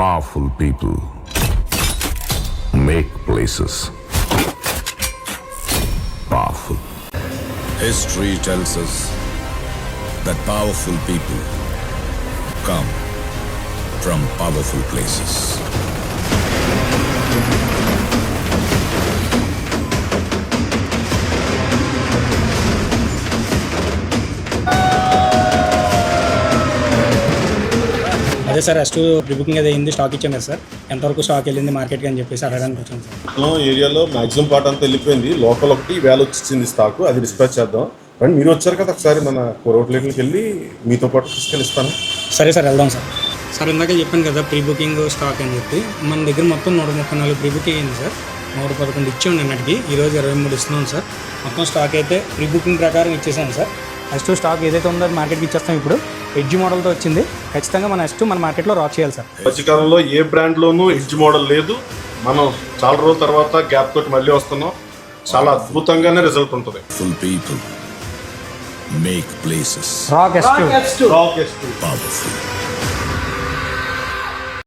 Powerful people make places powerful. History tells us that powerful people come from powerful places. అదే sir S2 pre booking అది అయింది, stock ఇచ్చాం కదా sir, ఎంతవరకు stock వెళ్ళింది మార్కెట్కి అని చెప్పేసి అడగడానికి వచ్చాను సార్. ఏరియాలో మాక్సిమం పార్ట్ అంతా వెళ్ళిపోయింది, లోకల్ ఒకటి వేళ వచ్చింది స్టాక్, అది డిస్పాచ్ చేద్దాం. కానీ మీరు వచ్చారు కదా, ఒకసారి మన అవుట్లెట్కి వెళ్ళి మీతో పాటు తీసుకెళ్ళిస్తాను. సరే సార్, వెళ్దాం సార్. సార్ ఇందాక చెప్పాను కదా ప్రీ బుకింగ్ స్టాక్ అని చెప్పి, మన దగ్గర మొత్తం 134 ప్రీ బుకింగ్ అయింది సార్. 111 ఇచ్చాం నిన్నటికి, ఈరోజు 23 ఇస్తున్నాం సార్. మొత్తం స్టాక్ అయితే ప్రీ బుకింగ్ ప్రకారం ఇచ్చేసాను సార్. S2 స్టాక్ ఏదైతే ఉందో అది మార్కెట్కి ఇచ్చేస్తాం. ఇప్పుడు ఎడ్జ్ మోడల్తో వచ్చింది, ఖచ్చితంగా మన S2 మన మార్కెట్లో రాక్ చేయాలి సార్. మధ్యకాలంలో ఏ బ్రాండ్లోనూ ఎడ్జ్ మోడల్ లేదు. మనం చాలా రోజుల తర్వాత గ్యాప్ తోటి మళ్ళీ వస్తున్నాం. చాలా అద్భుతంగానే రిజల్ట్ ఉంటుంది. Full people make places rock S2 rock S2 powerful.